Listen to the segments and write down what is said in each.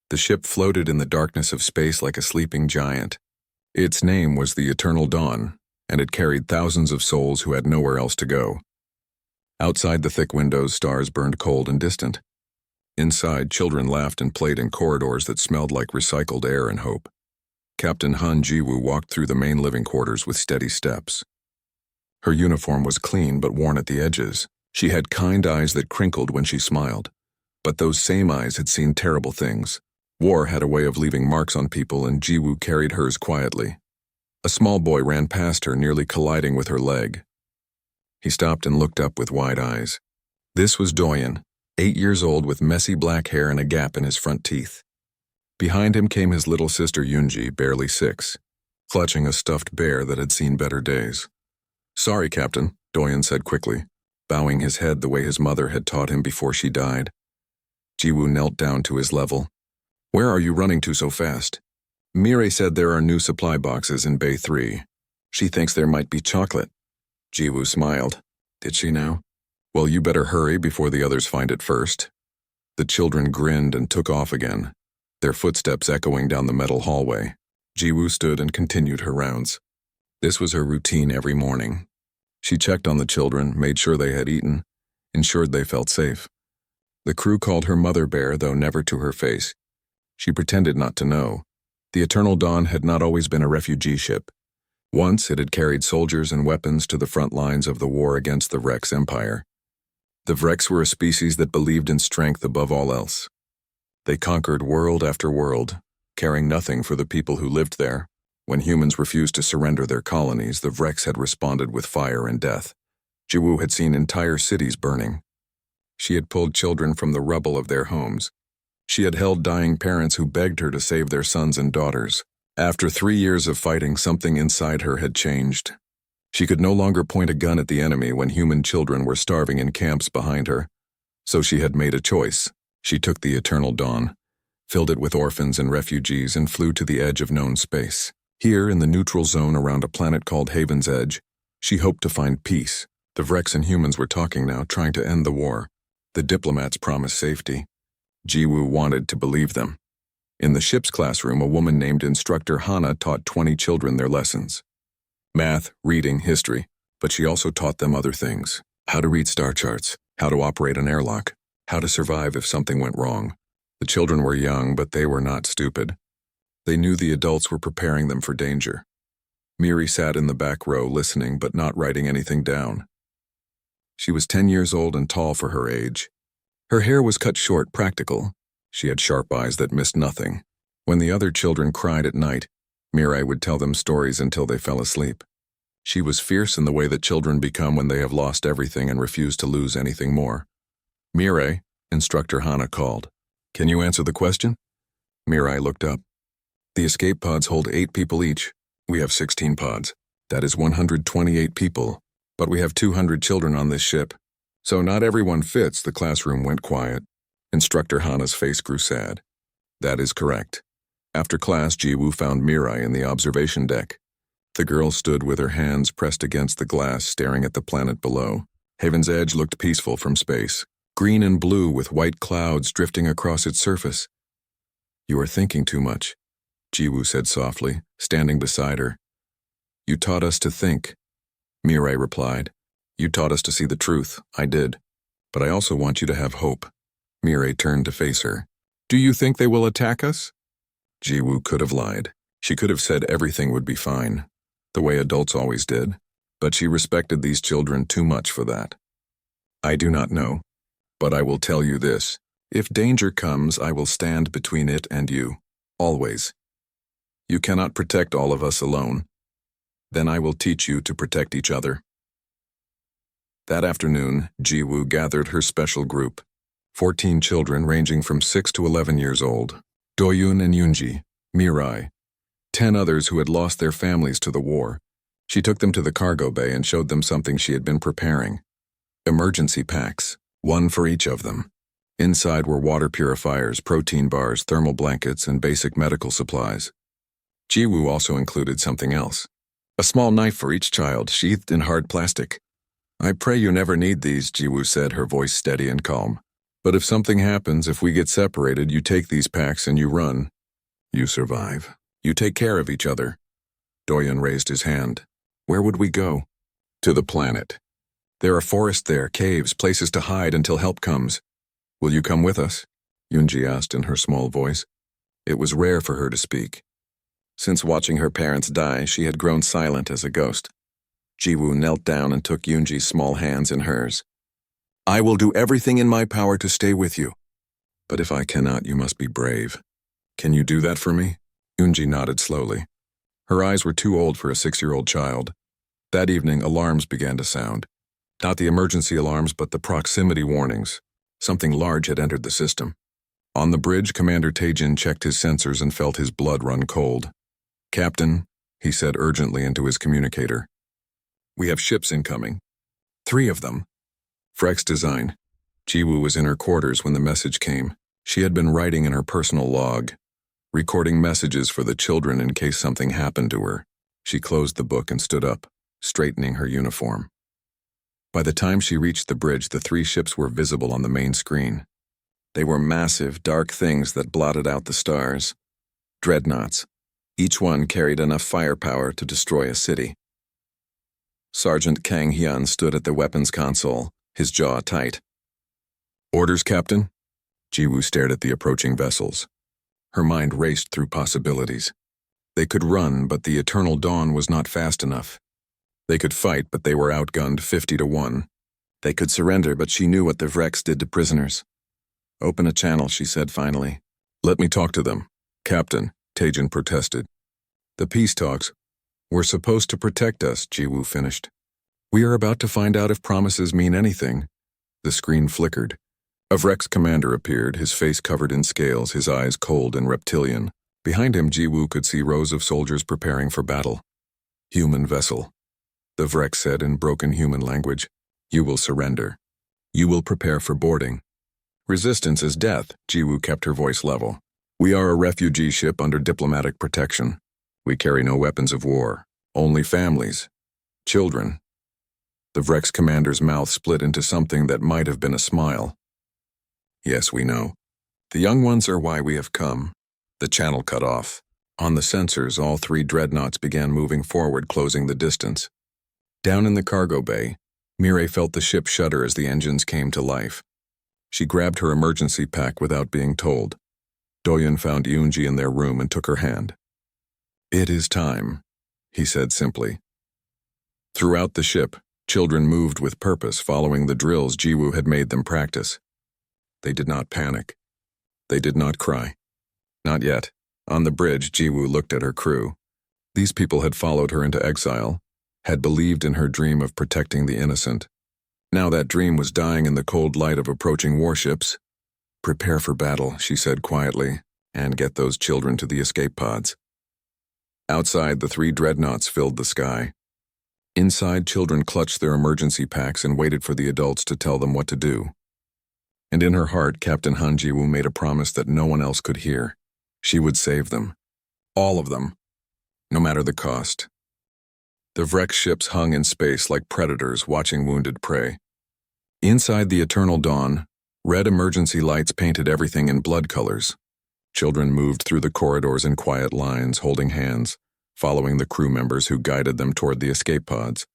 The ship floated in the darkness of space like a sleeping giant. Its name was the Eternal Dawn, and it carried thousands of souls who had nowhere else to go. Outside the thick windows, stars burned cold and distant. Inside, children laughed and played in corridors that smelled like recycled air and hope. Captain Han Jiwoo walked through the main living quarters with steady steps. Her uniform was clean but worn at the edges. She had kind eyes that crinkled when she smiled. But those same eyes had seen terrible things. War had a way of leaving marks on people, and Jiwoo carried hers quietly. A small boy ran past her, nearly colliding with her leg. He stopped and looked up with wide eyes. This was Doyen, 8 years old with messy black hair and a gap in his front teeth. Behind him came his little sister Yoonji, barely 6, clutching a stuffed bear that had seen better days. "Sorry, Captain," Doyen said quickly, bowing his head the way his mother had taught him before she died. Jiwoo knelt down to his level. "Where are you running to so fast?" "Mireille said there are new supply boxes in Bay 3. She thinks there might be chocolate." Jiwoo smiled. "Did she now? Well, you better hurry before the others find it first." The children grinned and took off again, their footsteps echoing down the metal hallway. Jiwoo stood and continued her rounds. This was her routine every morning. She checked on the children, made sure they had eaten, ensured they felt safe. The crew called her Mother Bear, though never to her face. She pretended not to know. The Eternal Dawn had not always been a refugee ship. Once it had carried soldiers and weapons to the front lines of the war against the Vrex Empire. The Vrex were a species that believed in strength above all else. They conquered world after world, caring nothing for the people who lived there. When humans refused to surrender their colonies, the Vrex had responded with fire and death. Jiwoo had seen entire cities burning. She had pulled children from the rubble of their homes. She had held dying parents who begged her to save their sons and daughters. After 3 years of fighting, something inside her had changed. She could no longer point a gun at the enemy when human children were starving in camps behind her. So she had made a choice. She took the Eternal Dawn, filled it with orphans and refugees, and flew to the edge of known space. Here, in the neutral zone around a planet called Haven's Edge, she hoped to find peace. The Vrex and humans were talking now, trying to end the war. The diplomats promised safety. Jiwoo wanted to believe them. In the ship's classroom, a woman named Instructor Hana taught 20 children their lessons. Math, reading, history, but she also taught them other things. How to read star charts, how to operate an airlock, how to survive if something went wrong. The children were young, but they were not stupid. They knew the adults were preparing them for danger. Miri sat in the back row listening but not writing anything down. She was 10 years old and tall for her age. Her hair was cut short, practical. She had sharp eyes that missed nothing. When the other children cried at night, Mirai would tell them stories until they fell asleep. She was fierce in the way that children become when they have lost everything and refuse to lose anything more. "Mirai," Instructor Hana called. "Can you answer the question?" Mirai looked up. "The escape pods hold 8 people each. We have 16 pods. That is 128 people. But we have 200 children on this ship. So not everyone fits." The classroom went quiet. Instructor Hana's face grew sad. "That is correct." After class, Jiwoo found Mirai in the observation deck. The girl stood with her hands pressed against the glass, staring at the planet below. Haven's Edge looked peaceful from space, green and blue with white clouds drifting across its surface. "You are thinking too much," Jiwoo said softly, standing beside her. "You taught us to think," Mirai replied. "You taught us to see the truth. I did. But I also want you to have hope." Mirai turned to face her. "Do you think they will attack us?" Jiwoo could have lied. She could have said everything would be fine, the way adults always did. But she respected these children too much for that. "I do not know. But I will tell you this. If danger comes, I will stand between it and you. Always. You cannot protect all of us alone. Then I will teach you to protect each other." That afternoon, Jiwoo gathered her special group. 14 children ranging from 6 to 11 years old. Doyun and Yoonji, Mirai, 10 others who had lost their families to the war. She took them to the cargo bay and showed them something she had been preparing. Emergency packs, one for each of them. Inside were water purifiers, protein bars, thermal blankets, and basic medical supplies. Jiwoo also included something else. A small knife for each child, sheathed in hard plastic. "I pray you never need these," Jiwoo said, her voice steady and calm. But if something happens, if we get separated, you take these packs and you run. You survive. You take care of each other. Doyen raised his hand. Where would we go? To the planet. There are forests there, caves, places to hide until help comes. Will you come with us? Yunji asked in her small voice. It was rare for her to speak. Since watching her parents die, she had grown silent as a ghost. Jiwoo knelt down and took Yunji's small hands in hers. I will do everything in my power to stay with you. But if I cannot, you must be brave. Can you do that for me? Yunji nodded slowly. Her eyes were too old for a 6-year-old child. That evening, alarms began to sound. Not the emergency alarms, but the proximity warnings. Something large had entered the system. On the bridge, Commander Taejin checked his sensors and felt his blood run cold. Captain, he said urgently into his communicator. We have ships incoming. 3 of them. Frex design. Jiwoo was in her quarters when the message came. She had been writing in her personal log, recording messages for the children in case something happened to her. She closed the book and stood up, straightening her uniform. By the time she reached the bridge, the 3 ships were visible on the main screen. They were massive, dark things that blotted out the stars. Dreadnoughts. Each one carried enough firepower to destroy a city. Sergeant Kang Hyun stood at the weapons console, his jaw tight. Orders, Captain? Jiwoo stared at the approaching vessels. Her mind raced through possibilities. They could run, but the Eternal Dawn was not fast enough. They could fight, but they were outgunned 50-1. They could surrender, but she knew what the Vrex did to prisoners. Open a channel, she said finally. Let me talk to them. Captain, Taejin protested. The peace talks. We're supposed to protect us, Jiwoo finished. We are about to find out if promises mean anything. The screen flickered. A Vrex commander appeared, his face covered in scales, his eyes cold and reptilian. Behind him, Jiwoo could see rows of soldiers preparing for battle. Human vessel. The Vrex said in broken human language, You will surrender. You will prepare for boarding. Resistance is death, Jiwoo kept her voice level. We are a refugee ship under diplomatic protection. We carry no weapons of war, only families, children. The Vrex commander's mouth split into something that might have been a smile. Yes, we know. The young ones are why we have come. The channel cut off. On the sensors, all 3 dreadnoughts began moving forward, closing the distance. Down in the cargo bay, Mireille felt the ship shudder as the engines came to life. She grabbed her emergency pack without being told. Doyen found Yoonji in their room and took her hand. It is time, he said simply. Throughout the ship, children moved with purpose, following the drills Jiwoo had made them practice. They did not panic. They did not cry. Not yet. On the bridge, Jiwoo looked at her crew. These people had followed her into exile, had believed in her dream of protecting the innocent. Now that dream was dying in the cold light of approaching warships. Prepare for battle, she said quietly, and get those children to the escape pods. Outside, the 3 dreadnoughts filled the sky. Inside, children clutched their emergency packs and waited for the adults to tell them what to do. And in her heart, Captain Han Jiwoo made a promise that no one else could hear. She would save them. All of them. No matter the cost. The Vrex ships hung in space like predators watching wounded prey. Inside the Eternal Dawn, red emergency lights painted everything in blood colors. Children moved through the corridors in quiet lines, holding hands, following the crew members who guided them toward the escape pods.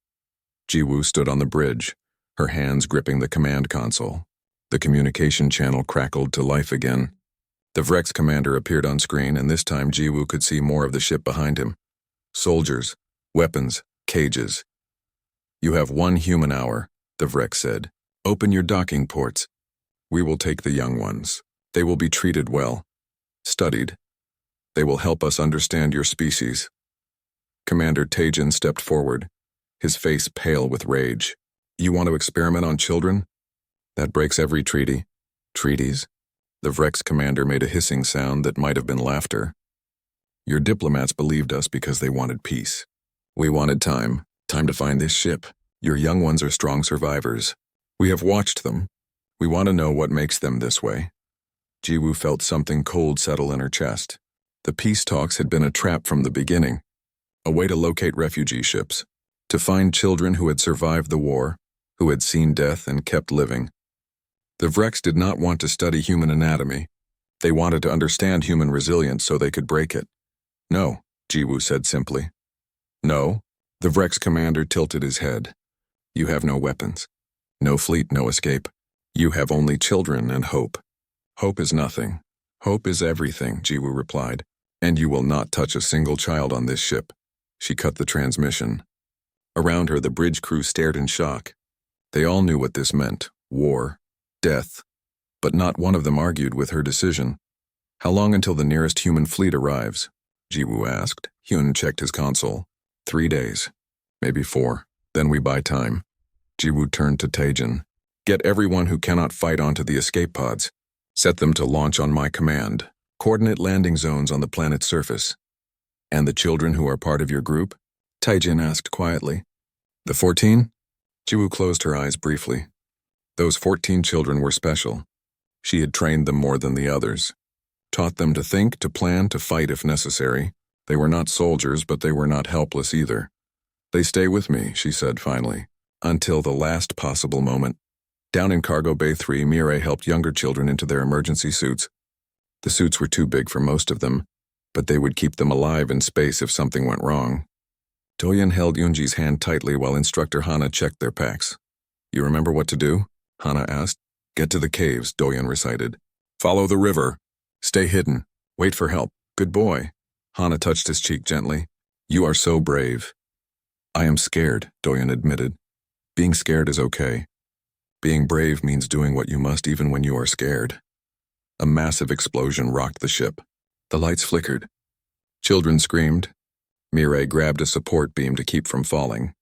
Jiwoo stood on the bridge, her hands gripping the command console. The communication channel crackled to life again. The Vrex commander appeared on screen, and this time Jiwoo could see more of the ship behind him. Soldiers, weapons, cages. You have 1 human hour, the Vrex said. Open your docking ports. We will take the young ones. They will be treated well. Studied. They will help us understand your species. Commander Taejin stepped forward, his face pale with rage. You want to experiment on children? That breaks every treaty. Treaties? The Vrex commander made a hissing sound that might have been laughter. Your diplomats believed us because they wanted peace. We wanted time. Time to find this ship. Your young ones are strong survivors. We have watched them. We want to know what makes them this way. Jiwoo felt something cold settle in her chest. The peace talks had been a trap from the beginning. A way to locate refugee ships. To find children who had survived the war, who had seen death and kept living. The Vrex did not want to study human anatomy. They wanted to understand human resilience so they could break it. No, Jiwoo said simply. No, the Vrex commander tilted his head. You have no weapons. No fleet, no escape. You have only children and hope. Hope is nothing. Hope is everything, Jiwoo replied. And you will not touch a single child on this ship. She cut the transmission. Around her, the bridge crew stared in shock. They all knew what this meant: war, death. But not one of them argued with her decision. How long until the nearest human fleet arrives? Jiwoo asked. Hyun checked his console. 3 days. Maybe 4. Then we buy time. Jiwoo turned to Taejin. Get everyone who cannot fight onto the escape pods. Set them to launch on my command. Coordinate landing zones on the planet's surface. And the children who are part of your group? Taejin asked quietly. The 14? Jiwoo closed her eyes briefly. Those 14 children were special. She had trained them more than the others. Taught them to think, to plan, to fight if necessary. They were not soldiers, but they were not helpless either. They stay with me, she said finally, until the last possible moment. Down in Cargo Bay 3, Mireille helped younger children into their emergency suits. The suits were too big for most of them, but they would keep them alive in space if something went wrong. Doyeon held Yoonji's hand tightly while Instructor Hana checked their packs. You remember what to do? Hana asked. Get to the caves, Doyeon recited. Follow the river. Stay hidden. Wait for help. Good boy. Hana touched his cheek gently. You are so brave. I am scared, Doyeon admitted. Being scared is okay. Being brave means doing what you must even when you are scared. A massive explosion rocked the ship. The lights flickered. Children screamed. Mireille grabbed a support beam to keep from falling.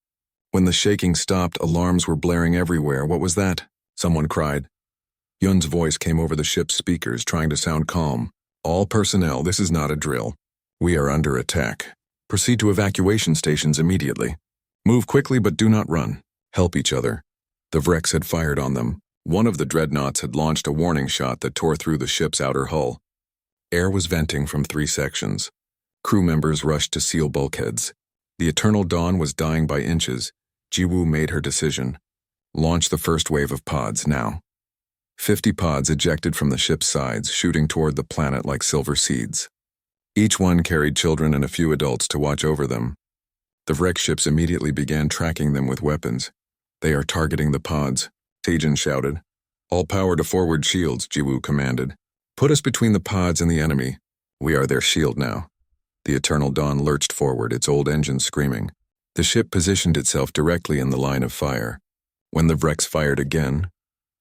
When the shaking stopped, alarms were blaring everywhere. What was that? Someone cried. Yun's voice came over the ship's speakers, trying to sound calm. All personnel, this is not a drill. We are under attack. Proceed to evacuation stations immediately. Move quickly, but do not run. Help each other. The Vrex had fired on them. One of the dreadnoughts had launched a warning shot that tore through the ship's outer hull. Air was venting from 3 sections. Crew members rushed to seal bulkheads. The Eternal Dawn was dying by inches. Jiwoo made her decision. Launch the first wave of pods, now. 50 pods ejected from the ship's sides, shooting toward the planet like silver seeds. Each one carried children and a few adults to watch over them. The Vrex ships immediately began tracking them with weapons. They are targeting the pods, Taejin shouted. All power to forward shields, Jiwoo commanded. Put us between the pods and the enemy. We are their shield now. The Eternal Dawn lurched forward, its old engines screaming. The ship positioned itself directly in the line of fire. When the Vrex fired again,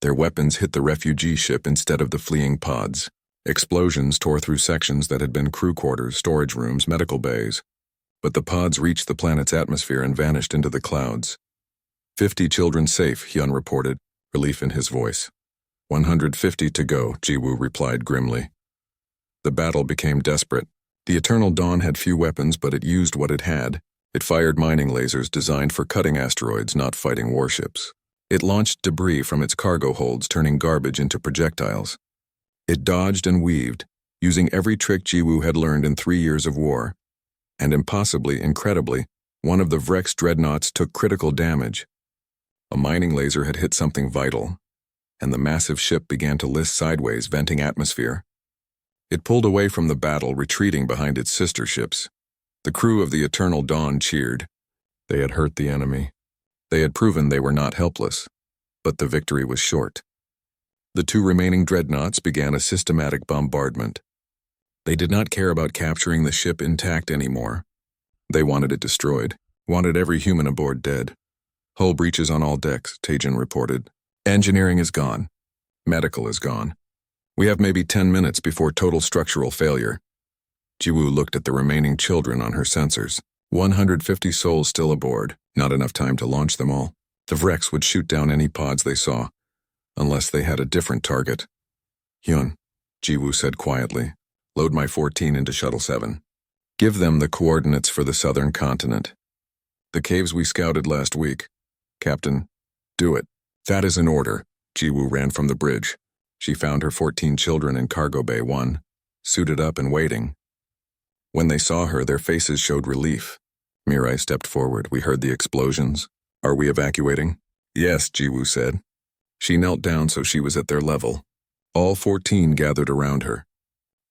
their weapons hit the refugee ship instead of the fleeing pods. Explosions tore through sections that had been crew quarters, storage rooms, medical bays. But the pods reached the planet's atmosphere and vanished into the clouds. 50 children safe, Hyun reported, relief in his voice. 150 to go, Jiwoo replied grimly. The battle became desperate. The Eternal Dawn had few weapons, but it used what it had. It fired mining lasers designed for cutting asteroids, not fighting warships. It launched debris from its cargo holds, turning garbage into projectiles. It dodged and weaved, using every trick Jiwoo had learned in 3 years of war. And impossibly, incredibly, one of the Vrex dreadnoughts took critical damage. A mining laser had hit something vital, and the massive ship began to list sideways, venting atmosphere. It pulled away from the battle, retreating behind its sister ships. The crew of the Eternal Dawn cheered. They had hurt the enemy. They had proven they were not helpless, but the victory was short. The 2 remaining dreadnoughts began a systematic bombardment. They did not care about capturing the ship intact anymore. They wanted it destroyed, wanted every human aboard dead. Hull breaches on all decks, Taejin reported. Engineering is gone. Medical is gone. We have maybe 10 minutes before total structural failure. Jiwoo looked at the remaining children on her sensors. 150 souls still aboard, not enough time to launch them all. The Vrex would shoot down any pods they saw, unless they had a different target. Hyun, Jiwoo said quietly, load my 14 into Shuttle 7. Give them the coordinates for the southern continent. The caves we scouted last week. Captain, do it. That is an order. Jiwoo ran from the bridge. She found her 14 children in Cargo Bay 1, suited up and waiting. When they saw her, their faces showed relief. Mireille stepped forward. We heard the explosions. Are we evacuating? Yes, Jiwoo said. She knelt down so she was at their level. All 14 gathered around her.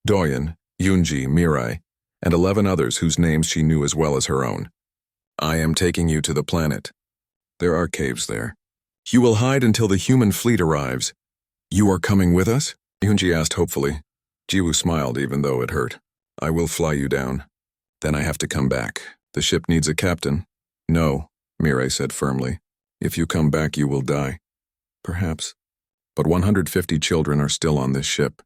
Doyen, Yunji, Mirai, and 11 others whose names she knew as well as her own. I am taking you to the planet. There are caves there. You will hide until the human fleet arrives. You are coming with us? Yunji asked hopefully. Jiwoo smiled even though it hurt. I will fly you down. Then I have to come back. The ship needs a captain. No, Mirai said firmly. If you come back, you will die. Perhaps. But 150 children are still on this ship.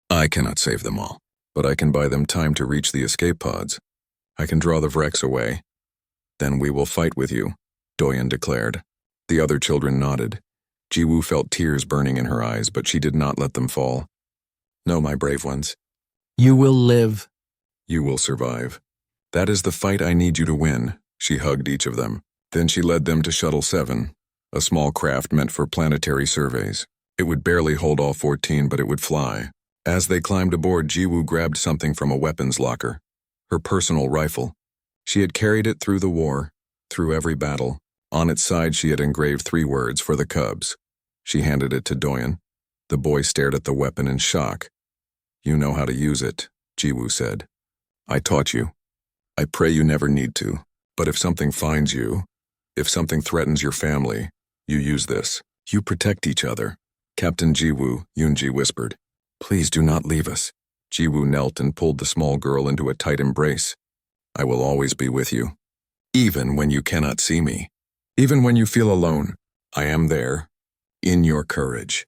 I cannot save them all, but I can buy them time to reach the escape pods. I can draw the Vreks away. Then we will fight with you, Doyen declared. The other children nodded. Jiwoo felt tears burning in her eyes, but she did not let them fall. No, my brave ones. You will live. You will survive. That is the fight I need you to win. She hugged each of them. Then she led them to Shuttle 7, a small craft meant for planetary surveys. It would barely hold all 14, but it would fly. As they climbed aboard, Jiwoo grabbed something from a weapons locker. Her personal rifle. She had carried it through the war, through every battle. On its side she had engraved 3 words for the Cubs. She handed it to Doyen. The boy stared at the weapon in shock. You know how to use it, Jiwoo said. I taught you. I pray you never need to. But if something finds you, if something threatens your family, you use this. You protect each other. Captain Jiwoo, Yunji whispered. Please do not leave us. Jiwoo knelt and pulled the small girl into a tight embrace. I will always be with you. Even when you cannot see me. Even when you feel alone, I am there. In your courage.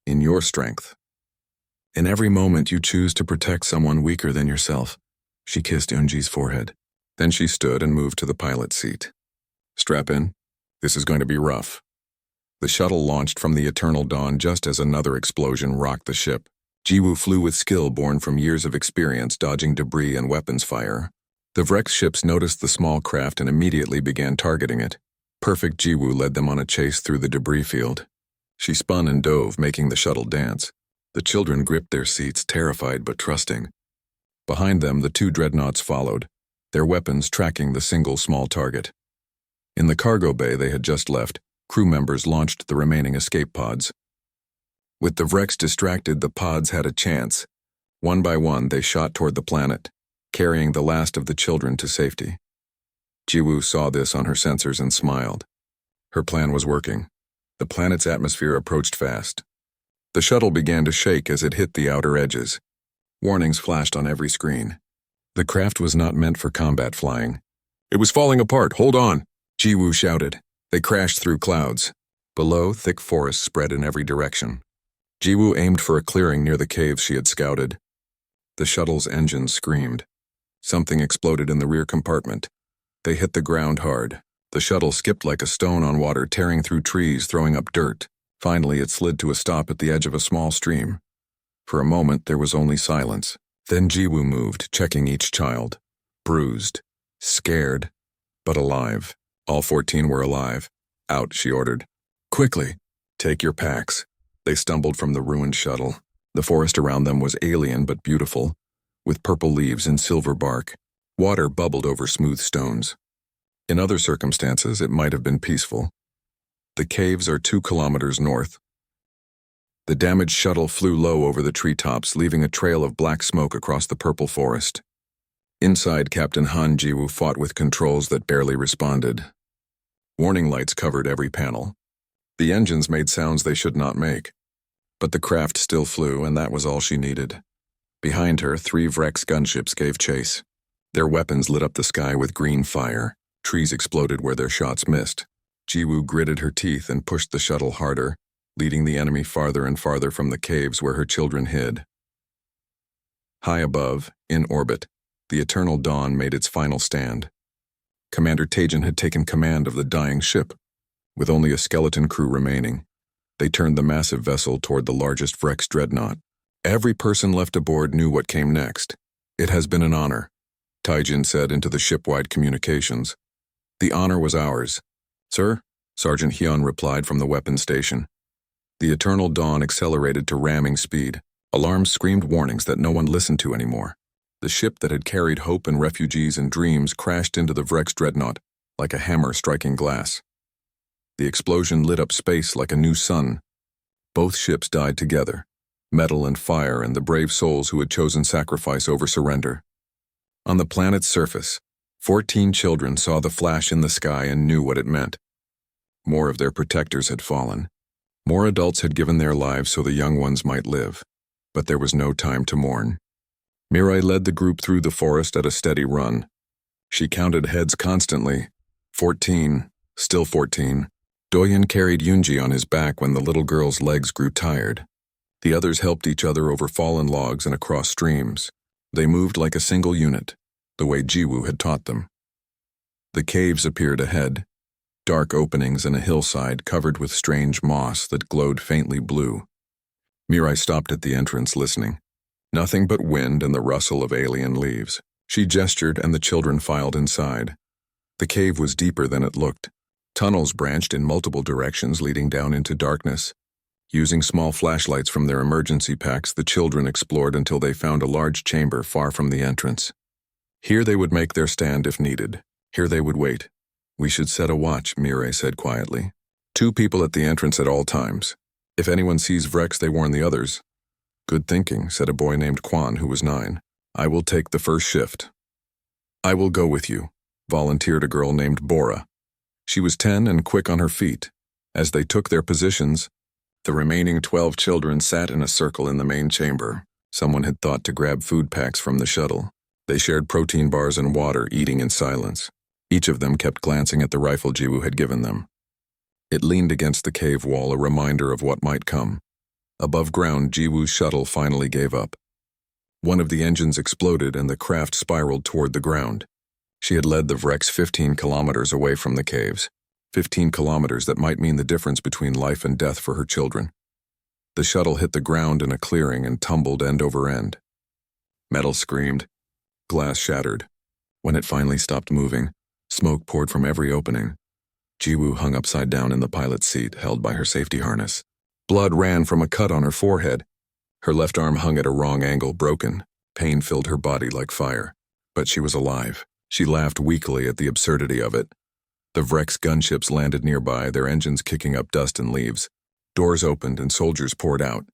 In your strength. In every moment you choose to protect someone weaker than yourself. She kissed Yunji's forehead. Then she stood and moved to the pilot's seat. Strap in. This is going to be rough. The shuttle launched from the eternal dawn just as another explosion rocked the ship. Jiwoo flew with skill born from years of experience dodging debris and weapons fire. The Vreks ships noticed the small craft and immediately began targeting it. Perfect Jiwoo led them on a chase through the debris field. She spun and dove, making the shuttle dance. The children gripped their seats, terrified but trusting. Behind them, the 2 dreadnoughts followed, their weapons tracking the single small target. In the cargo bay they had just left, crew members launched the remaining escape pods. With the Vreks distracted, the pods had a chance. One by one, they shot toward the planet, carrying the last of the children to safety. Jiwoo saw this on her sensors and smiled. Her plan was working. The planet's atmosphere approached fast. The shuttle began to shake as it hit the outer edges. Warnings flashed on every screen. The craft was not meant for combat flying. It was falling apart, hold on, Jiwoo shouted. They crashed through clouds. Below, thick forests spread in every direction. Jiwoo aimed for a clearing near the caves she had scouted. The shuttle's engines screamed. Something exploded in the rear compartment. They hit the ground hard. The shuttle skipped like a stone on water, tearing through trees, throwing up dirt. Finally, it slid to a stop at the edge of a small stream. For a moment, there was only silence. Then Jiwoo moved, checking each child. Bruised, scared, but alive. All 14 were alive. Out, she ordered. Quickly, take your packs. They stumbled from the ruined shuttle. The forest around them was alien but beautiful, with purple leaves and silver bark. Water bubbled over smooth stones. In other circumstances, it might have been peaceful. The caves are 2 kilometers north. The damaged shuttle flew low over the treetops, leaving a trail of black smoke across the purple forest. Inside, Captain Han Jiwoo fought with controls that barely responded. Warning lights covered every panel. The engines made sounds they should not make. But the craft still flew, and that was all she needed. Behind her, 3 Vreks gunships gave chase. Their weapons lit up the sky with green fire. Trees exploded where their shots missed. Jiwoo gritted her teeth and pushed the shuttle harder, leading the enemy farther and farther from the caves where her children hid. High above, in orbit, the eternal dawn made its final stand. Commander Taejin had taken command of the dying ship, with only a skeleton crew remaining. They turned the massive vessel toward the largest Vreks dreadnought. Every person left aboard knew what came next. It has been an honor, Taejin said into the ship-wide communications. The honor was ours. Sir, Sergeant Hyun replied from the weapons station. The eternal dawn accelerated to ramming speed. Alarms screamed warnings that no one listened to anymore. The ship that had carried hope and refugees and dreams crashed into the Vreks dreadnought, like a hammer striking glass. The explosion lit up space like a new sun. Both ships died together, metal and fire and the brave souls who had chosen sacrifice over surrender. On the planet's surface, 14 children saw the flash in the sky and knew what it meant. More of their protectors had fallen. More adults had given their lives so the young ones might live, but there was no time to mourn. Mirai led the group through the forest at a steady run. She counted heads constantly. 14, still 14. Doyen carried Yunji on his back when the little girl's legs grew tired. The others helped each other over fallen logs and across streams. They moved like a single unit, the way Jiwoo had taught them. The caves appeared ahead, dark openings in a hillside covered with strange moss that glowed faintly blue. Mirai stopped at the entrance listening. Nothing but wind and the rustle of alien leaves. She gestured and the children filed inside. The cave was deeper than it looked. Tunnels branched in multiple directions leading down into darkness. Using small flashlights from their emergency packs, the children explored until they found a large chamber far from the entrance. Here they would make their stand if needed. Here they would wait. We should set a watch, Mirai said quietly. 2 people at the entrance at all times. If anyone sees Vrex, they warn the others. Good thinking, said a boy named Quan, who was 9. I will take the first shift. I will go with you, volunteered a girl named Bora. She was 10 and quick on her feet. As they took their positions, the remaining 12 children sat in a circle in the main chamber. Someone had thought to grab food packs from the shuttle. They shared protein bars and water, eating in silence. Each of them kept glancing at the rifle Jiwoo had given them. It leaned against the cave wall, a reminder of what might come. Above ground, Jiwoo's shuttle finally gave up. One of the engines exploded and the craft spiraled toward the ground. She had led the Vrex 15 kilometers away from the caves. 15 kilometers that might mean the difference between life and death for her children. The shuttle hit the ground in a clearing and tumbled end over end. Metal screamed. Glass shattered. When it finally stopped moving, smoke poured from every opening. Jiwoo hung upside down in the pilot's seat, held by her safety harness. Blood ran from a cut on her forehead. Her left arm hung at a wrong angle, broken. Pain filled her body like fire. But she was alive. She laughed weakly at the absurdity of it. The Vrex gunships landed nearby, their engines kicking up dust and leaves. Doors opened and soldiers poured out.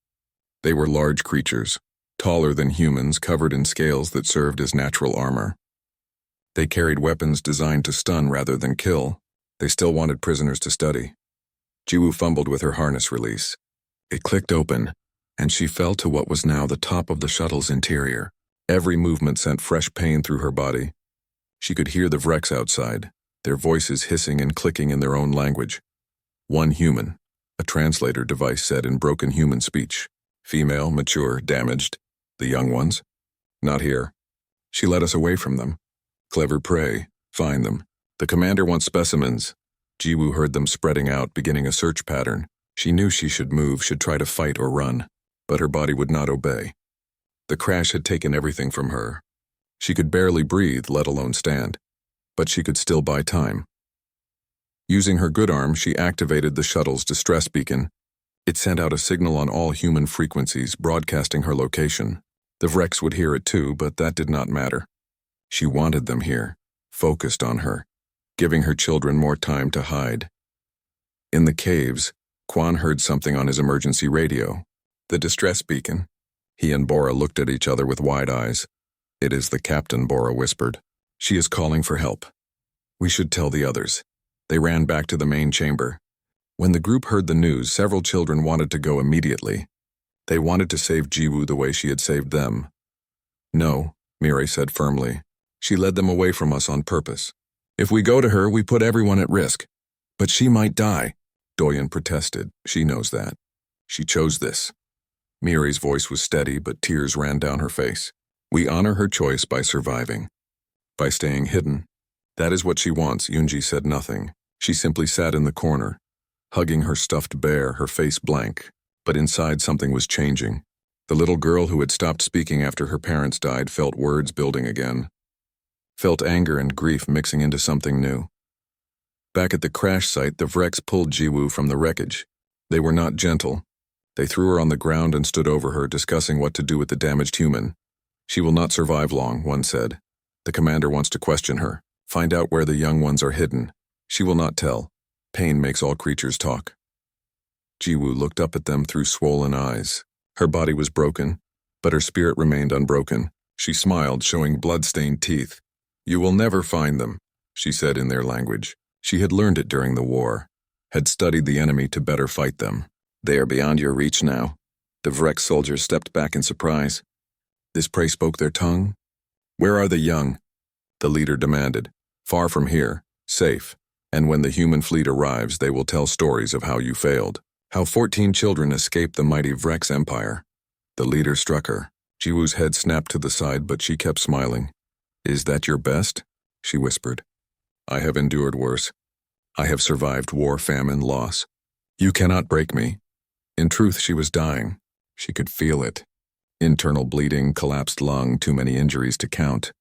They were large creatures, taller than humans, covered in scales that served as natural armor. They carried weapons designed to stun rather than kill. They still wanted prisoners to study. Jiwoo fumbled with her harness release. It clicked open, and she fell to what was now the top of the shuttle's interior. Every movement sent fresh pain through her body. She could hear the Vrex outside, their voices hissing and clicking in their own language. One human, a translator device said in broken human speech. Female, mature, damaged. The young ones? Not here. She led us away from them. Clever prey. Find them. The commander wants specimens. Jiwoo heard them spreading out, beginning a search pattern. She knew she should move, should try to fight or run, but her body would not obey. The crash had taken everything from her. She could barely breathe, let alone stand. But she could still buy time. Using her good arm, she activated the shuttle's distress beacon. It sent out a signal on all human frequencies, broadcasting her location. The Vrex would hear it too, but that did not matter. She wanted them here, focused on her, giving her children more time to hide. In the caves, Quan heard something on his emergency radio. The distress beacon. He and Bora looked at each other with wide eyes. It is the captain, Bora whispered. She is calling for help. We should tell the others. They ran back to the main chamber. When the group heard the news, several children wanted to go immediately. They wanted to save Jiwoo the way she had saved them. No, Mirai said firmly. She led them away from us on purpose. If we go to her, we put everyone at risk. But she might die, Doyen protested. She knows that. She chose this. Mirai's voice was steady, but tears ran down her face. We honor her choice by surviving. By staying hidden. That is what she wants. Yunji said nothing. She simply sat in the corner, hugging her stuffed bear, her face blank. But inside something was changing. The little girl who had stopped speaking after her parents died felt words building again. Felt anger and grief mixing into something new. Back at the crash site, the Vrex pulled Jiwoo from the wreckage. They were not gentle. They threw her on the ground and stood over her, discussing what to do with the damaged human. She will not survive long, one said. The commander wants to question her. Find out where the young ones are hidden. She will not tell. Pain makes all creatures talk. Jiwoo looked up at them through swollen eyes. Her body was broken, but her spirit remained unbroken. She smiled, showing blood-stained teeth. "You will never find them," she said in their language. She had learned it during the war, had studied the enemy to better fight them. "They are beyond your reach now." The Vrek soldiers stepped back in surprise. This prey spoke their tongue? "Where are the young?" the leader demanded. "Far from here, safe, and when the human fleet arrives, they will tell stories of how you failed, how 14 children escaped the mighty Vrek's empire." The leader struck her. Jiwoo's head snapped to the side, but she kept smiling. "Is that your best?" she whispered. "I have endured worse. I have survived war, famine, loss. You cannot break me." In truth, she was dying. She could feel it. Internal bleeding, collapsed lung, too many injuries to count.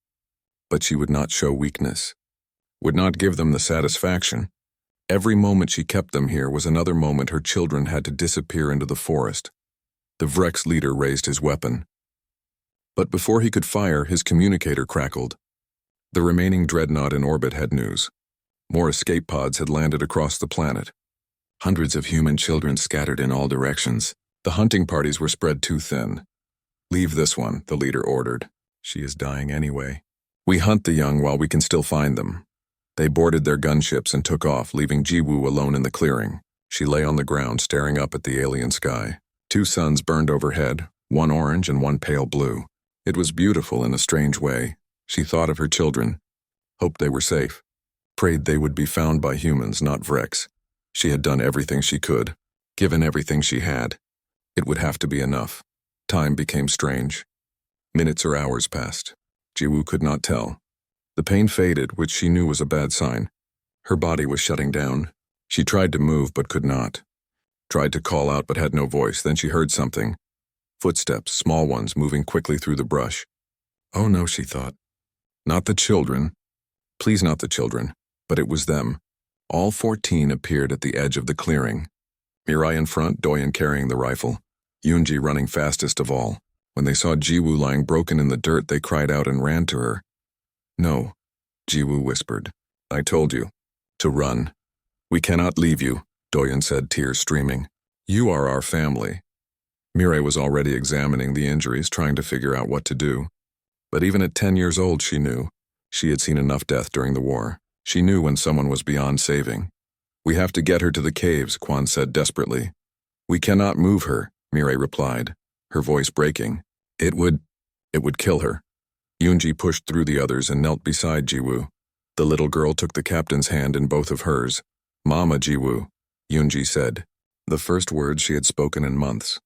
But she would not show weakness, would not give them the satisfaction. Every moment she kept them here was another moment her children had to disappear into the forest. The Vrek's leader raised his weapon. But before he could fire, his communicator crackled. The remaining dreadnought in orbit had news. More escape pods had landed across the planet. Hundreds of human children scattered in all directions. The hunting parties were spread too thin. "Leave this one," the leader ordered. "She is dying anyway. We hunt the young while we can still find them." They boarded their gunships and took off, leaving Jiwoo alone in the clearing. She lay on the ground, staring up at the alien sky. 2 suns burned overhead, one orange and one pale blue. It was beautiful in a strange way. She thought of her children, hoped they were safe, prayed they would be found by humans, not Vreks. She had done everything she could, given everything she had. It would have to be enough. Time became strange. Minutes or hours passed. Jiwoo could not tell. The pain faded, which she knew was a bad sign. Her body was shutting down. She tried to move but could not. Tried to call out but had no voice. Then she heard something. Footsteps, small ones, moving quickly through the brush. "Oh no," she thought. Not the children. Please, not the children. But it was them. All 14 appeared at the edge of the clearing. Mirai in front, Doyen carrying the rifle. Yoonji running fastest of all. When they saw Jiwoo lying broken in the dirt, they cried out and ran to her. "No," Jiwoo whispered. "I told you. To run. We cannot leave you," Doyen said, tears streaming. "You are our family." Mirai was already examining the injuries, trying to figure out what to do. But even at 10 years old, she knew. She had seen enough death during the war. She knew when someone was beyond saving. "We have to get her to the caves," Quan said desperately. "We cannot move her," Mirai replied, her voice breaking. It would kill her." Yoonji pushed through the others and knelt beside Jiwoo. The little girl took the captain's hand in both of hers. "Mama, Jiwoo," Yoonji said, the first words she had spoken in months.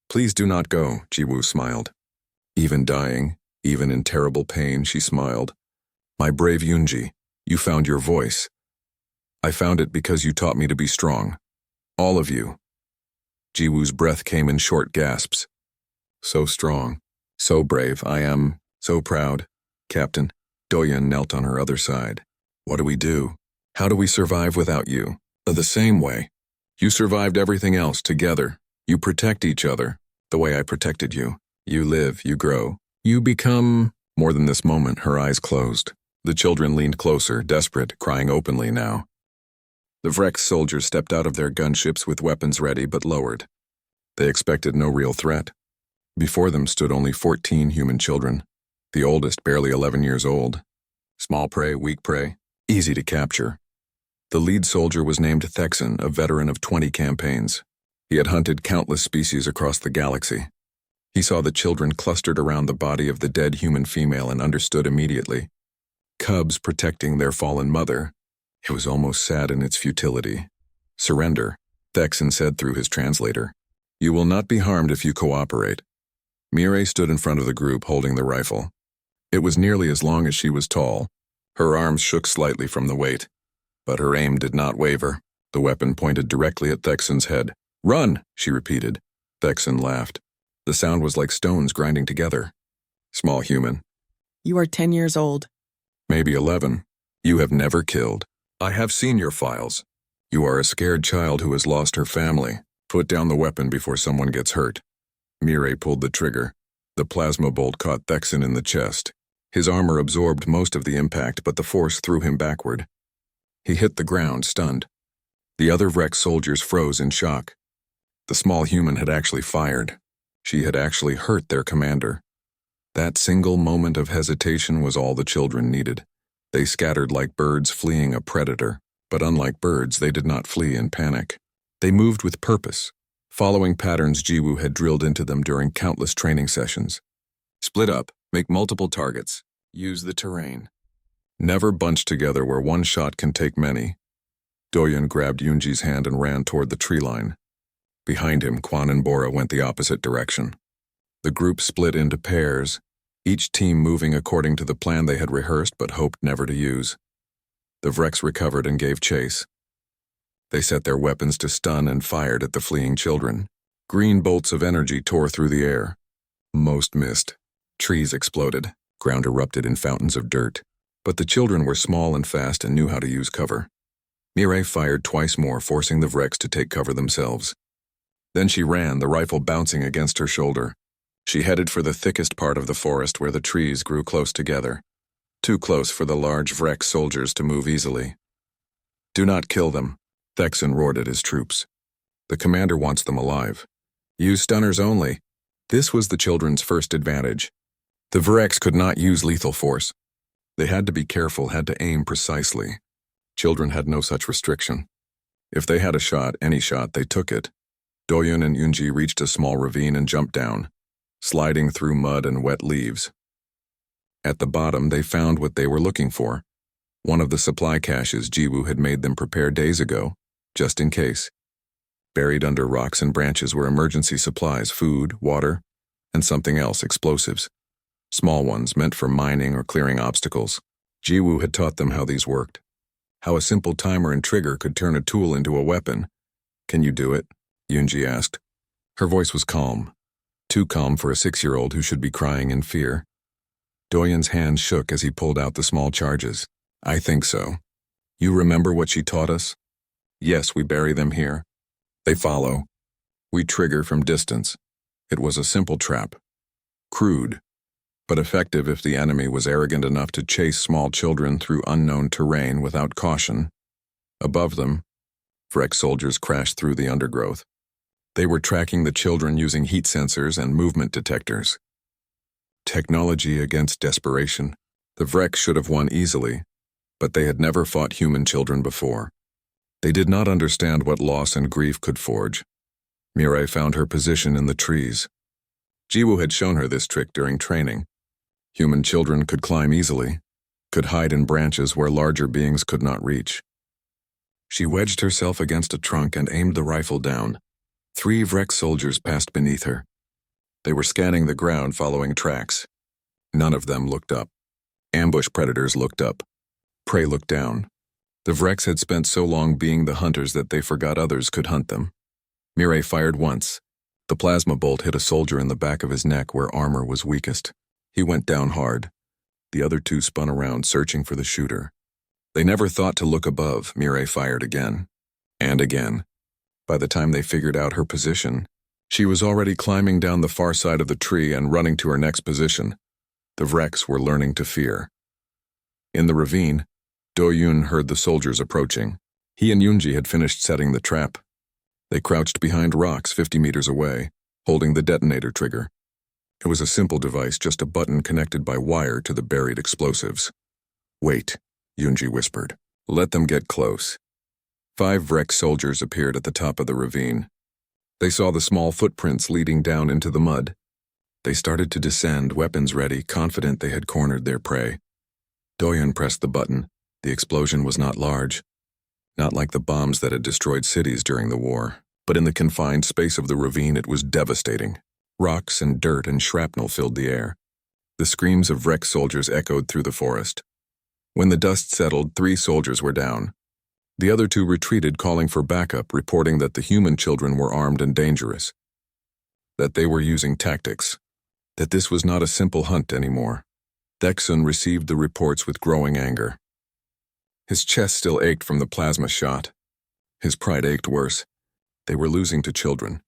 "Please do not go," Jiwoo smiled. Even dying, even in terrible pain, she smiled. "My brave Yoonji, you found your voice. I found it because you taught me to be strong. All of you." Jiwoo's breath came in short gasps. "So strong, so brave. I am so proud, Captain." Doyen knelt on her other side. "What do we do? How do we survive without you?" "The same way. You survived everything else together. You protect each other, the way I protected you. You live, you grow. You become..." More than this moment, her eyes closed. The children leaned closer, desperate, crying openly now. The Vrek soldiers stepped out of their gunships with weapons ready but lowered. They expected no real threat. Before them stood only 14 human children, the oldest barely 11 years old. Small prey, weak prey, easy to capture. The lead soldier was named Thexan, a veteran of 20 campaigns. He had hunted countless species across the galaxy. He saw the children clustered around the body of the dead human female and understood immediately. Cubs protecting their fallen mother. It was almost sad in its futility. "Surrender," Thexan said through his translator. "You will not be harmed if you cooperate." Mirai stood in front of the group holding the rifle. It was nearly as long as she was tall. Her arms shook slightly from the weight. But her aim did not waver. The weapon pointed directly at Thexan's head. "Run," she repeated. Thexan laughed. The sound was like stones grinding together. "Small human." "You are 10 years old." "Maybe 11. You have never killed. I have seen your files. You are a scared child who has lost her family. Put down the weapon before someone gets hurt." Mirai pulled the trigger. The plasma bolt caught Thexan in the chest. His armor absorbed most of the impact, but the force threw him backward. He hit the ground, stunned. The other Vrek soldiers froze in shock. The small human had actually fired. She had actually hurt their commander. That single moment of hesitation was all the children needed. They scattered like birds fleeing a predator, but unlike birds, they did not flee in panic. They moved with purpose, following patterns Jiwoo had drilled into them during countless training sessions. Split up, make multiple targets, use the terrain. Never bunch together where one shot can take many. Doyun grabbed Yoonji's hand and ran toward the tree line. Behind him, Kwan and Bora went the opposite direction. The group split into pairs, each team moving according to the plan they had rehearsed but hoped never to use. The Vrex recovered and gave chase. They set their weapons to stun and fired at the fleeing children. Green bolts of energy tore through the air. Most missed. Trees exploded. Ground erupted in fountains of dirt. But the children were small and fast and knew how to use cover. Mireille fired twice more, forcing the Vrex to take cover themselves. Then she ran, the rifle bouncing against her shoulder. She headed for the thickest part of the forest where the trees grew close together. Too close for the large Vrex soldiers to move easily. Do not kill them, Thexan roared at his troops. The commander wants them alive. Use stunners only. This was the children's first advantage. The Vrex could not use lethal force. They had to be careful, had to aim precisely. Children had no such restriction. If they had a shot, any shot, they took it. Doyun and Yoonji reached a small ravine and jumped down, sliding through mud and wet leaves. At the bottom, they found what they were looking for. One of the supply caches Jiwoo had made them prepare days ago, just in case. Buried under rocks and branches were emergency supplies, food, water, and something else, explosives. Small ones meant for mining or clearing obstacles. Jiwoo had taught them how these worked. How a simple timer and trigger could turn a tool into a weapon. Can you do it? Yoonji asked. Her voice was calm. Too calm for a 6-year-old who should be crying in fear. Doyun's hand shook as he pulled out the small charges. I think so. You remember what she taught us? Yes, we bury them here. They follow. We trigger from distance. It was a simple trap. Crude, but effective if the enemy was arrogant enough to chase small children through unknown terrain without caution. Above them, Vrex soldiers crashed through the undergrowth. They were tracking the children using heat sensors and movement detectors. Technology against desperation. The Vrex should have won easily, but they had never fought human children before. They did not understand what loss and grief could forge. Mireille found her position in the trees. Jiwoo had shown her this trick during training. Human children could climb easily, could hide in branches where larger beings could not reach. She wedged herself against a trunk and aimed the rifle down. 3 Vrex soldiers passed beneath her. They were scanning the ground, following tracks. None of them looked up. Ambush predators looked up. Prey looked down. The Vrex had spent so long being the hunters that they forgot others could hunt them. Mireille fired once. The plasma bolt hit a soldier in the back of his neck where armor was weakest. He went down hard. The other 2 spun around, searching for the shooter. They never thought to look above. Mireille fired again. And again. By the time they figured out her position, she was already climbing down the far side of the tree and running to her next position. The Vrex were learning to fear. In the ravine, Doyun heard the soldiers approaching. He and Yoonji had finished setting the trap. They crouched behind rocks 50 meters away, holding the detonator trigger. It was a simple device, just a button connected by wire to the buried explosives. Wait, Yoonji whispered. Let them get close. 5 Vrex soldiers appeared at the top of the ravine. They saw the small footprints leading down into the mud. They started to descend, weapons ready, confident they had cornered their prey. Doyun pressed the button. The explosion was not large. Not like the bombs that had destroyed cities during the war, but in the confined space of the ravine it was devastating. Rocks and dirt and shrapnel filled the air. The screams of Vrex soldiers echoed through the forest. When the dust settled, 3 soldiers were down. The other 2 retreated, calling for backup, reporting that the human children were armed and dangerous. That they were using tactics. That this was not a simple hunt anymore. Thexan received the reports with growing anger. His chest still ached from the plasma shot. His pride ached worse. They were losing to children.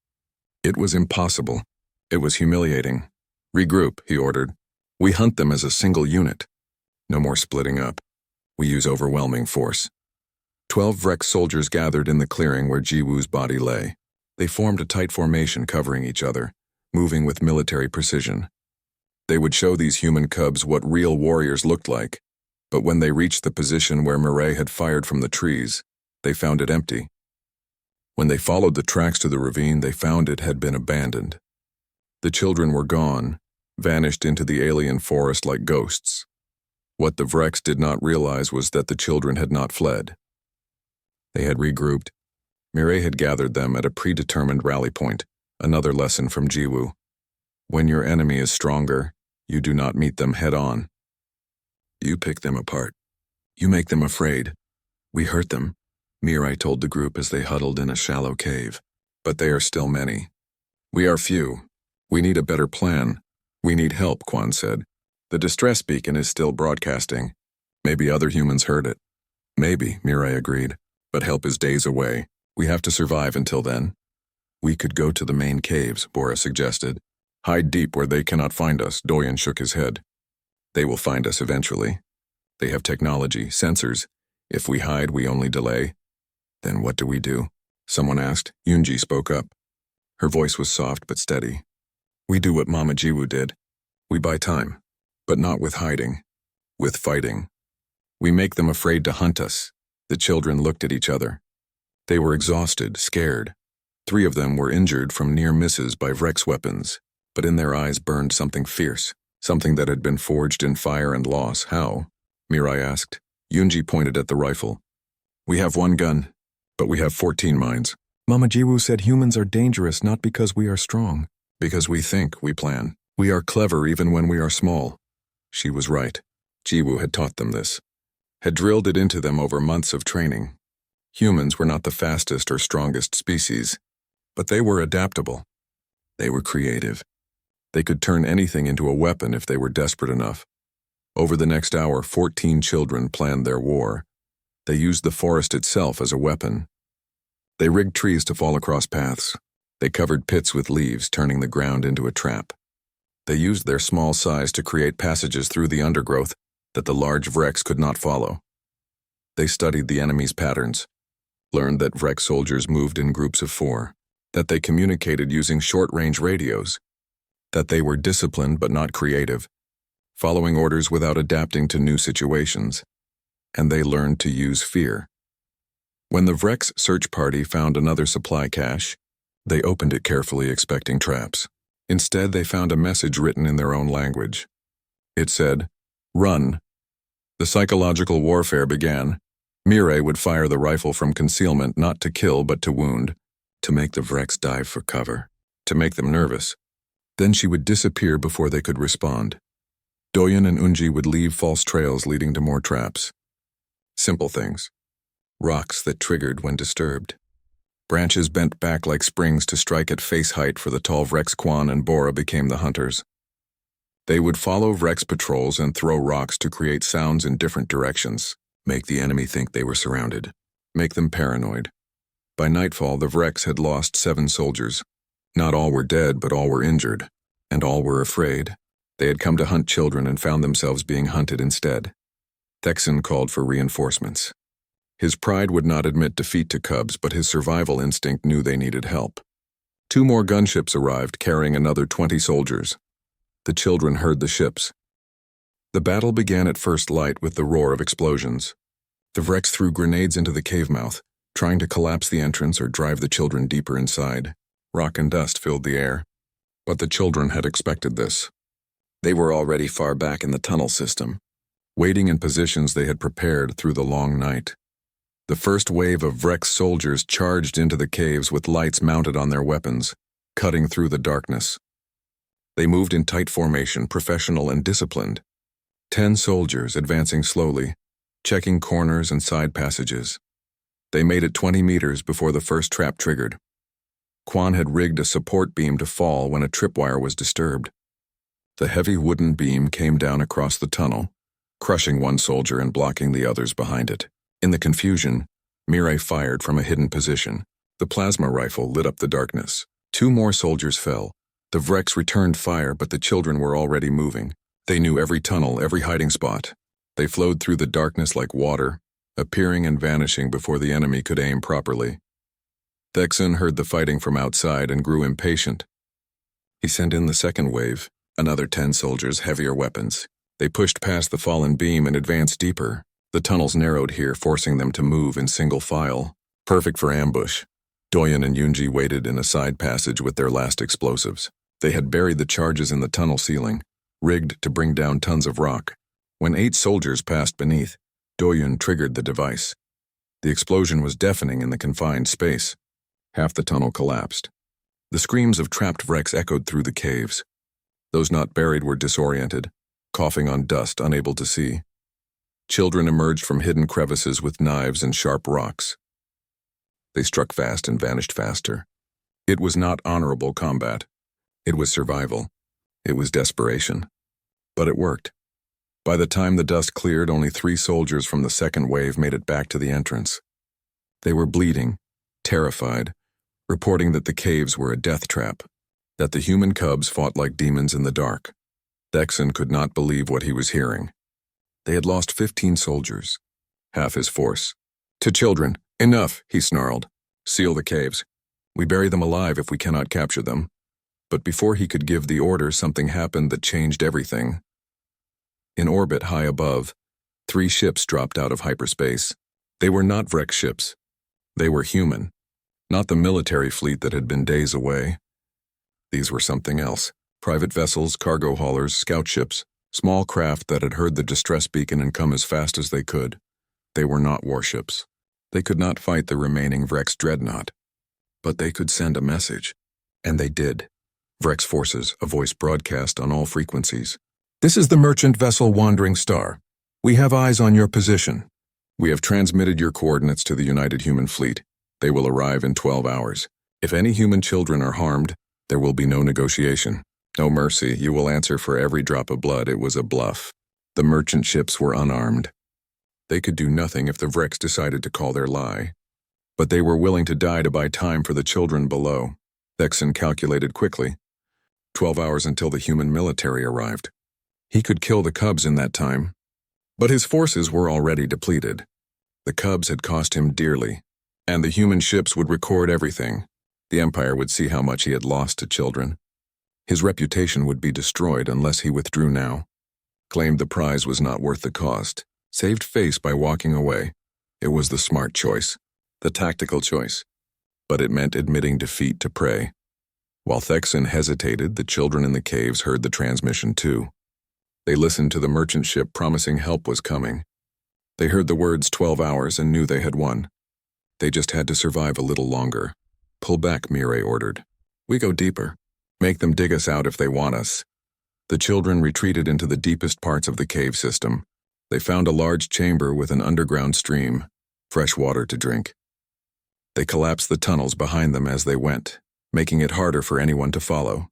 It was impossible. It was humiliating. Regroup, he ordered. We hunt them as a single unit. No more splitting up. We use overwhelming force. 12 Vrex soldiers gathered in the clearing where Jiwoo's body lay. They formed a tight formation covering each other, moving with military precision. They would show these human cubs what real warriors looked like, but when they reached the position where Mireille had fired from the trees, they found it empty. When they followed the tracks to the ravine, they found it had been abandoned. The children were gone, vanished into the alien forest like ghosts. What the Vrex did not realize was that the children had not fled. They had regrouped. Mireille had gathered them at a predetermined rally point, another lesson from Jiwoo. When your enemy is stronger, you do not meet them head-on. You pick them apart. You make them afraid. We hurt them, Mireille told the group as they huddled in a shallow cave. But they are still many. We are few. We need a better plan. We need help, Quan said. The distress beacon is still broadcasting. Maybe other humans heard it. Maybe, Mireille agreed. But help is days away. We have to survive until then. We could go to the main caves, Bora suggested. Hide deep where they cannot find us, Doyen shook his head. They will find us eventually. They have technology, sensors. If we hide, we only delay. Then what do we do? Someone asked. Yoonji spoke up. Her voice was soft but steady. We do what Mama Jiwoo did. We buy time, but not with hiding, with fighting. We make them afraid to hunt us. The children looked at each other. They were exhausted, scared. 3 of them were injured from near misses by Vrex weapons, but in their eyes burned something fierce, something that had been forged in fire and loss. How? Mireille asked. Yoonji pointed at the rifle. We have 1 gun, but we have 14 minds. Mama Jiwoo said humans are dangerous not because we are strong, because we think, we plan. We are clever even when we are small. She was right. Jiwoo had taught them this, had drilled it into them over months of training. Humans were not the fastest or strongest species, but they were adaptable. They were creative. They could turn anything into a weapon if they were desperate enough. Over the next hour, 14 children planned their war. They used the forest itself as a weapon. They rigged trees to fall across paths. They covered pits with leaves, turning the ground into a trap. They used their small size to create passages through the undergrowth that the large Vrex could not follow. They studied the enemy's patterns, learned that Vrex soldiers moved in groups of 4, that they communicated using short-range radios, that they were disciplined but not creative, following orders without adapting to new situations, and they learned to use fear. When the Vrex search party found another supply cache, they opened it carefully, expecting traps. Instead, they found a message written in their own language. It said, "Run." The psychological warfare began. Mireille would fire the rifle from concealment not to kill but to wound, to make the Vrex dive for cover, to make them nervous. Then she would disappear before they could respond. Doyen and Unji would leave false trails leading to more traps. Simple things. Rocks that triggered when disturbed. Branches bent back like springs to strike at face height for the tall Vrex. Quan and Bora became the hunters. They would follow Vrex patrols and throw rocks to create sounds in different directions, make the enemy think they were surrounded, make them paranoid. By nightfall, the Vrex had lost 7 soldiers. Not all were dead, but all were injured, and all were afraid. They had come to hunt children and found themselves being hunted instead. Thexan called for reinforcements. His pride would not admit defeat to cubs, but his survival instinct knew they needed help. 2 more gunships arrived, carrying another 20 soldiers. The children heard the ships. The battle began at first light with the roar of explosions. The Vrex threw grenades into the cave mouth, trying to collapse the entrance or drive the children deeper inside. Rock and dust filled the air. But the children had expected this. They were already far back in the tunnel system, waiting in positions they had prepared through the long night. The first wave of Vrex soldiers charged into the caves with lights mounted on their weapons, cutting through the darkness. They moved in tight formation, professional and disciplined. 10 soldiers advancing slowly, checking corners and side passages. They made it 20 meters before the first trap triggered. Quan had rigged a support beam to fall when a tripwire was disturbed. The heavy wooden beam came down across the tunnel, crushing one soldier and blocking the others behind it. In the confusion, Mireille fired from a hidden position. The plasma rifle lit up the darkness. 2 more soldiers fell. The Vrex returned fire, but the children were already moving. They knew every tunnel, every hiding spot. They flowed through the darkness like water, appearing and vanishing before the enemy could aim properly. Thexan heard the fighting from outside and grew impatient. He sent in the second wave, another 10 soldiers, heavier weapons. They pushed past the fallen beam and advanced deeper. The tunnels narrowed here, forcing them to move in single file. Perfect for ambush. Doyen and Yunji waited in a side passage with their last explosives. They had buried the charges in the tunnel ceiling, rigged to bring down tons of rock. When 8 soldiers passed beneath, Doyen triggered the device. The explosion was deafening in the confined space. Half the tunnel collapsed. The screams of trapped Vrex echoed through the caves. Those not buried were disoriented, coughing on dust, unable to see. Children emerged from hidden crevices with knives and sharp rocks. They struck fast and vanished faster. It was not honorable combat. It was survival. It was desperation. But it worked. By the time the dust cleared, only 3 soldiers from the second wave made it back to the entrance. They were bleeding, terrified, reporting that the caves were a death trap, that the human cubs fought like demons in the dark. Thexan could not believe what he was hearing. They had lost 15 soldiers, half his force. To children, enough, he snarled. Seal the caves. We bury them alive if we cannot capture them. But before he could give the order, something happened that changed everything. In orbit high above, 3 ships dropped out of hyperspace. They were not Vrex ships. They were human. Not the military fleet that had been days away. These were something else. Private vessels, cargo haulers, scout ships, small craft that had heard the distress beacon and come as fast as they could. They were not warships. They could not fight the remaining Vrex dreadnought. But they could send a message. And they did. Vrex forces, a voice broadcast on all frequencies. This is the merchant vessel Wandering Star. We have eyes on your position. We have transmitted your coordinates to the United Human Fleet. They will arrive in 12 hours. If any human children are harmed, there will be no negotiation. No mercy, you will answer for every drop of blood. It was a bluff. The merchant ships were unarmed. They could do nothing if the Vrex decided to call their lie. But they were willing to die to buy time for the children below. Thexan calculated quickly. 12 hours until the human military arrived. He could kill the cubs in that time. But his forces were already depleted. The cubs had cost him dearly. And the human ships would record everything. The Empire would see how much he had lost to children. His reputation would be destroyed unless he withdrew now. Claimed the prize was not worth the cost. Saved face by walking away. It was the smart choice. The tactical choice. But it meant admitting defeat to prey. While Thexan hesitated, the children in the caves heard the transmission too. They listened to the merchant ship promising help was coming. They heard the words 12 hours and knew they had won. They just had to survive a little longer. Pull back, Mireille ordered. We go deeper. Make them dig us out if they want us. The children retreated into the deepest parts of the cave system. They found a large chamber with an underground stream, fresh water to drink. They collapsed the tunnels behind them as they went, making it harder for anyone to follow.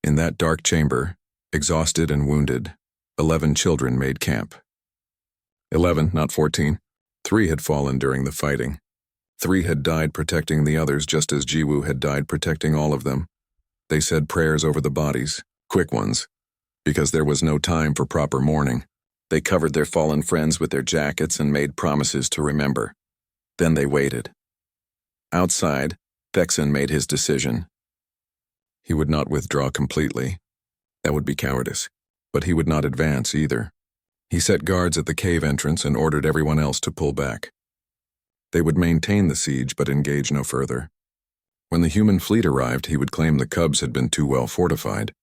In that dark chamber, exhausted and wounded, 11 children made camp. 11, not 14. 3 had fallen during the fighting. 3 had died protecting the others just as Jiwoo had died protecting all of them. They said prayers over the bodies, quick ones, because there was no time for proper mourning. They covered their fallen friends with their jackets and made promises to remember. Then they waited. Outside, Thexan made his decision. He would not withdraw completely. That would be cowardice. But he would not advance either. He set guards at the cave entrance and ordered everyone else to pull back. They would maintain the siege but engage no further. When the human fleet arrived, he would claim the cubs had been too well fortified.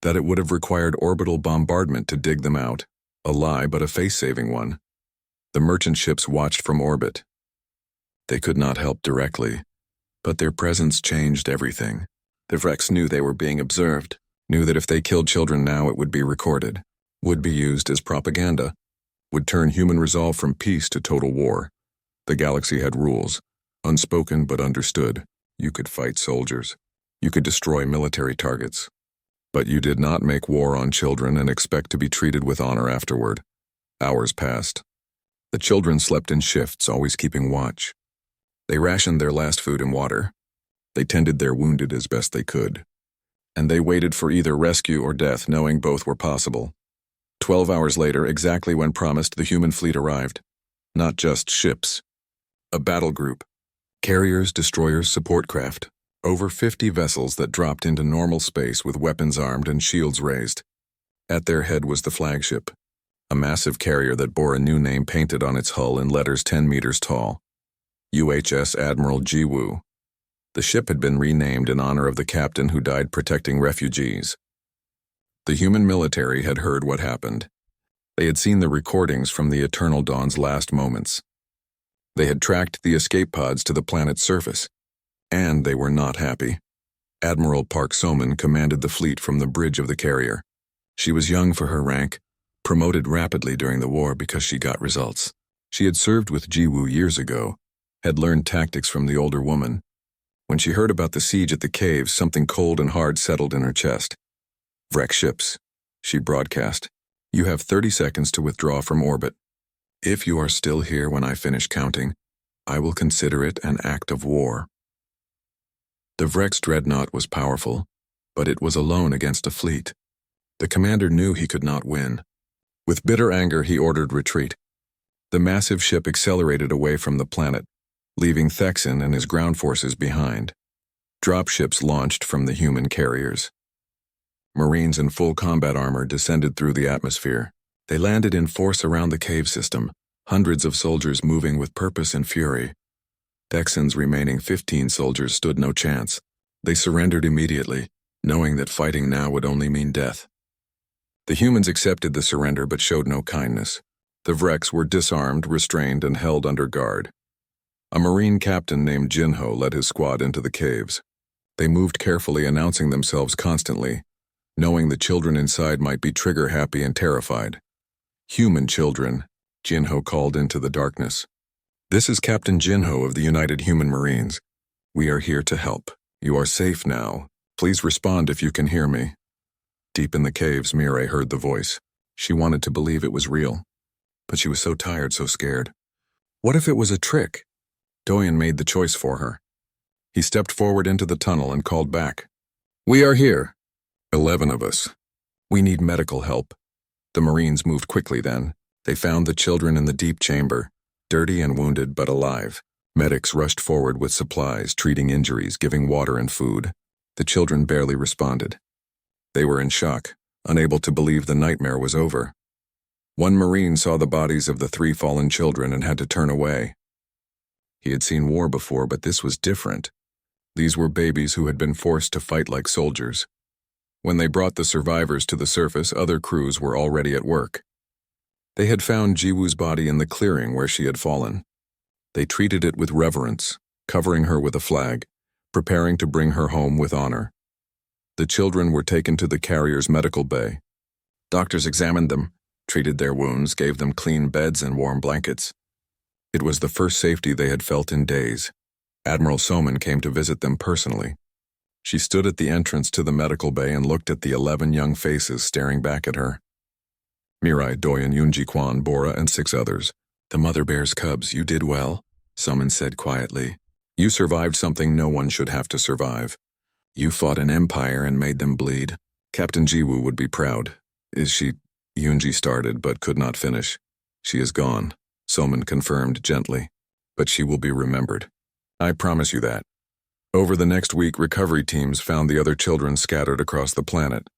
That it would have required orbital bombardment to dig them out. A lie, but a face-saving one. The merchant ships watched from orbit. They could not help directly, but their presence changed everything. The Vrex knew they were being observed, knew that if they killed children now it would be recorded, would be used as propaganda, would turn human resolve from peace to total war. The galaxy had rules, unspoken but understood. You could fight soldiers. You could destroy military targets. But you did not make war on children and expect to be treated with honor afterward. Hours passed. The children slept in shifts, always keeping watch. They rationed their last food and water. They tended their wounded as best they could. And they waited for either rescue or death, knowing both were possible. 12 hours later, exactly when promised, the human fleet arrived. Not just ships. A battle group. Carriers, destroyers, support craft. Over 50 vessels that dropped into normal space with weapons armed and shields raised. At their head was the flagship, a massive carrier that bore a new name painted on its hull in letters 10 meters tall. UHS Admiral Jiwoo. The ship had been renamed in honor of the captain who died protecting refugees. The human military had heard what happened. They had seen the recordings from the Eternal Dawn's last moments. They had tracked the escape pods to the planet's surface, and they were not happy. Admiral Park So-min commanded the fleet from the bridge of the carrier. She was young for her rank, promoted rapidly during the war because she got results. She had served with Jiwoo years ago, had learned tactics from the older woman. When she heard about the siege at the caves, something cold and hard settled in her chest. "Wreck ships," she broadcast. "You have 30 seconds to withdraw from orbit. If you are still here when I finish counting, I will consider it an act of war." The Vrex dreadnought was powerful, but it was alone against a fleet. The commander knew he could not win. With bitter anger, he ordered retreat. The massive ship accelerated away from the planet, leaving Thexan and his ground forces behind. Dropships launched from the human carriers. Marines in full combat armor descended through the atmosphere. They landed in force around the cave system, hundreds of soldiers moving with purpose and fury. Thexan's remaining 15 soldiers stood no chance. They surrendered immediately, knowing that fighting now would only mean death. The humans accepted the surrender but showed no kindness. The Vrex were disarmed, restrained, and held under guard. A Marine captain named Jinho led his squad into the caves. They moved carefully, announcing themselves constantly, knowing the children inside might be trigger-happy and terrified. "Human children," Jinho called into the darkness. "This is Captain Jinho of the United Human Marines. We are here to help. You are safe now. Please respond if you can hear me." Deep in the caves, Mirai heard the voice. She wanted to believe it was real, but she was so tired, so scared. What if it was a trick? Doyen made the choice for her. He stepped forward into the tunnel and called back. "We are here. 11 of us. We need medical help." The Marines moved quickly then. They found the children in the deep chamber, dirty and wounded but alive. Medics rushed forward with supplies, treating injuries, giving water and food. The children barely responded. They were in shock, unable to believe the nightmare was over. One Marine saw the bodies of the 3 fallen children and had to turn away. He had seen war before, but this was different. These were babies who had been forced to fight like soldiers. When they brought the survivors to the surface, other crews were already at work. They had found Jiwoo's body in the clearing where she had fallen. They treated it with reverence, covering her with a flag, preparing to bring her home with honor. The children were taken to the carrier's medical bay. Doctors examined them, treated their wounds, gave them clean beds and warm blankets. It was the first safety they had felt in days. Admiral So-min came to visit them personally. She stood at the entrance to the medical bay and looked at the 11 young faces staring back at her. Mirai, Doyen, Yoonji-kwan, Bora, and 6 others. "The mother bear's cubs, you did well," So-min said quietly. "You survived something no one should have to survive. You fought an empire and made them bleed. Captain Jiwoo would be proud." "Is she?" Yoonji started but could not finish. "She is gone," So-min confirmed gently. "But she will be remembered. I promise you that." Over the next week, recovery teams found the other children scattered across the planet.